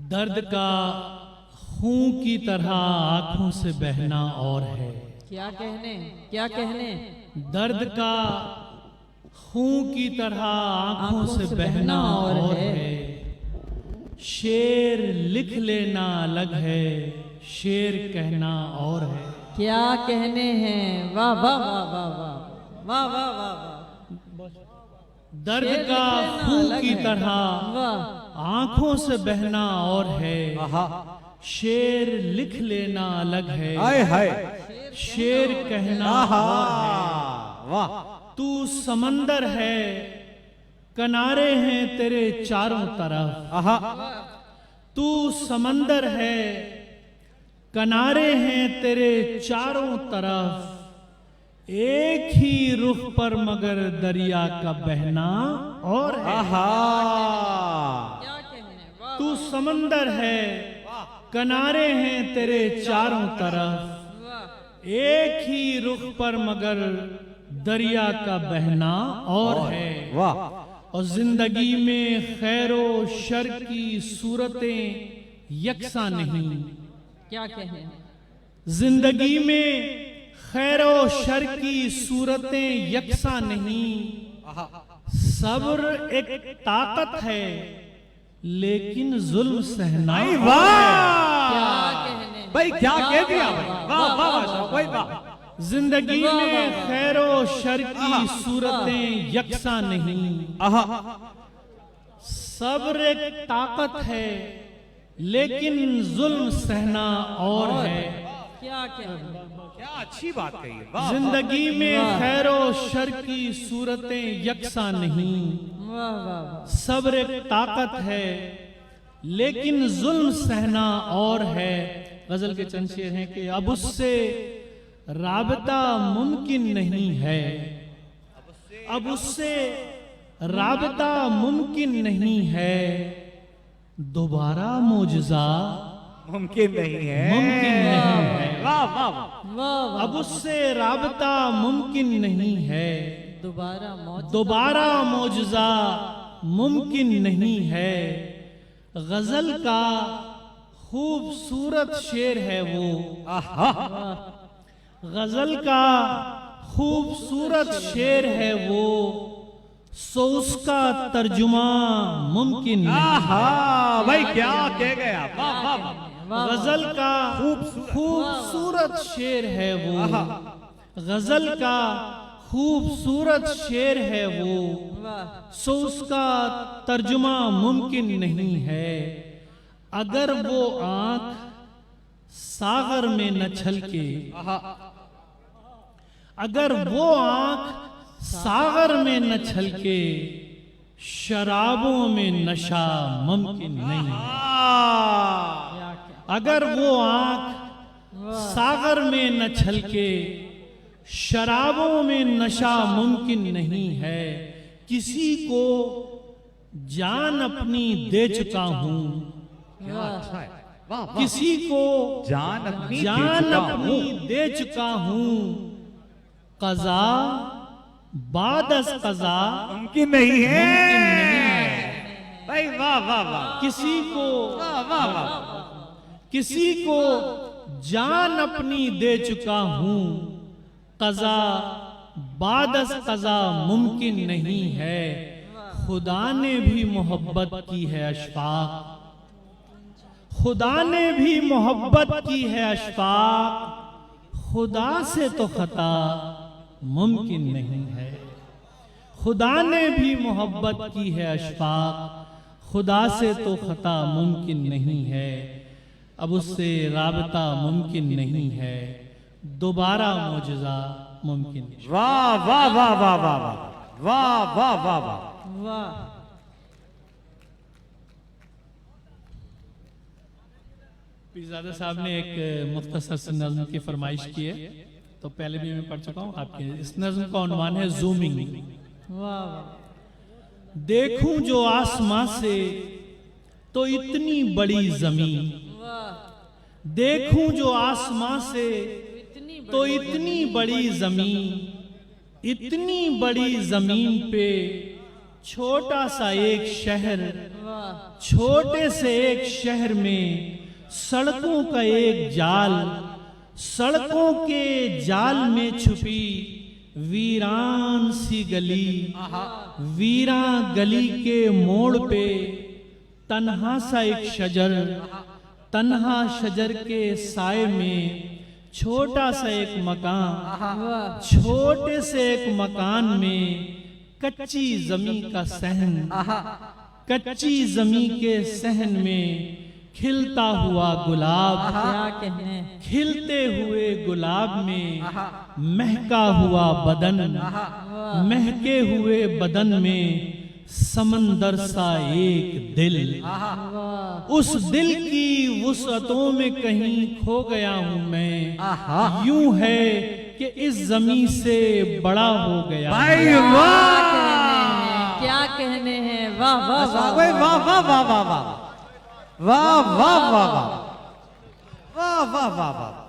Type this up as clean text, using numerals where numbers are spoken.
दर्द का खून की तरह आंखों से बहना और है। क्या कहने, क्या कहने। दर्द का खून की तरह आंखों से बहना और है। शेर लिख लेना अलग है, शेर कहना और है। क्या कहने हैं। वाह वाह वाह वाह वाह वाह वाह वाह वाह। दर्द का खून की तरह वाह। आंखों से बहना और है। शेर लिख लेना अलग है, हाय हाय शेर कहना और है। वाह। तू समंदर है, किनारे हैं तेरे चारों तरफ। आहा तू समंदर है, किनारे हैं तेरे चारों तरफ। एक ही रुख पर मगर दरिया का बहना और है। आहा क्या कहने। वाह तू समंदर है, किनारे हैं तेरे चारों तरफ। वाह। एक ही रुख पर मगर दरिया का बहना और है। वाह। और जिंदगी में खैरो शर की सूरतें यकसा नहीं। क्या कहने। जिंदगी में खैरो शर की सूरतें यकसा नहीं। सब्र एक ताकत है, लेकिन जुल्म सहना। वाह क्या कहने। भाई क्या कह दिया भाई। वाह वाह वाह भाई वाह। जिंदगी में खैरो शर की सूरतें यकसा नहीं। आहा सब्र एक ताकत है, लेकिन जुल्म सहना और है। क्या कहने। क्या अच्छी बात कही है। वाह जिंदगी में खैरो शर की सूरतें यकसा नहीं। वाह वाह वाह। सब्र एक ताकत है, लेकिन जुल्म सहना और है। गजल के चंद शेर हैं कि अब उससे राबता मुमकिन नहीं है। अब उससे राबता मुमकिन नहीं है। दोबारा मोजज़ा मुमकिन नहीं है। मुमकिन नहीं है। वाह वाह वाह। वाह वाह। अब उससे राबता मुमकिन नहीं है। दोबारा मौत। दोबारा मोजज़ा मुमकिन नहीं है। गजल का खूबसूरत शेर है वो। आहा गजल का खूबसूरत शेर है वो, सो उसका तर्जुमा मुमकिन नहीं। आहा भाई क्या कह गया। वाह वाह वाह। गजल का खूबसूरत शेर है वो। गजल का खूबसूरत शेर है वो, वाह। सो उसका तर्जुमा मुमकिन नहीं है। अगर वो आंख सागर में न छलके, अगर वो आंख सागर में न छलके, शराबों में नशा मुमकिन नहीं। क्या कहने। अगर वो आंख सागर में न छलके, शराबों में नशा मुमकिन नहीं है। किसी को जान अपनी दे चुका हूं, अच्छा है। वाह वाह। किसी को जान अपनी जान अपनी दे चुका हूं। कज़ा बादस कज़ा मुमकिन नहीं है। मुमकिन नहीं है। भाई वाह वाह वाह। किसी को वाह वाह वाह। किसी को जान अपनी दे चुका हूं। कज़ा बादस कज़ा मुमकिन नहीं है। खुदा ने भी मोहब्बत की है अशफाक, खुदा ने भी मोहब्बत की है अशफाक। खुदा से तो खता मुमकिन नहीं है। खुदा ने भी मोहब्बत की है अशफाक, खुदा से तो खता मुमकिन नहीं है। अब उससे राबता मुमकिन नहीं है। दोबारा मोजज़ा मुमकिन नहीं। वाह वाह वाह वाह वाह वाह वाह वाह वाह वाह। वाह। पीरज़ादा साहब ने एक मुख्तसर सी नज़्म की फरमाइश की है, तो पहले भी मैं पढ़ चुका हूँ आपके। इस नज़्म का उन्वान है ज़ूमिंग। वाह वाह। देखूं जो आसमां से तो इतनी बड़ी जमीन, वाह। देखूं जो आसमां से इतनी तो इतनी बड़ी जमीन, इतनी बड़ी जमीन पे छोटा सा एक शहर, वाह। छोटे से एक शहर में सड़कों का एक जाल, सड़कों के जाल में छुपी वीरान सी गली, वीरा गली के मोड़ पे तन्हा सा एक शजर, तन्हा शजर के साए में छोटा सा एक मकान, छोटे से एक मकान में कच्ची जमी का सहन, कच्ची जमी के सहन में खिलता हुआ गुलाब, क्या कहने, खिलते हुए गुलाब में महका हुआ बदन, महके हुए बदन में समंदर सा एक दिल, उस दिल की वुसअतों में कहीं खो गया हूं मैं, यूं है कि इस जमी से बड़ा हो गया। भाई वाह, क्या कहने हैं, वाह वाह वाह वाह वाह वाह वाह वाह वाह वाह वाह वाह वाह वाह वाह वाह वाह।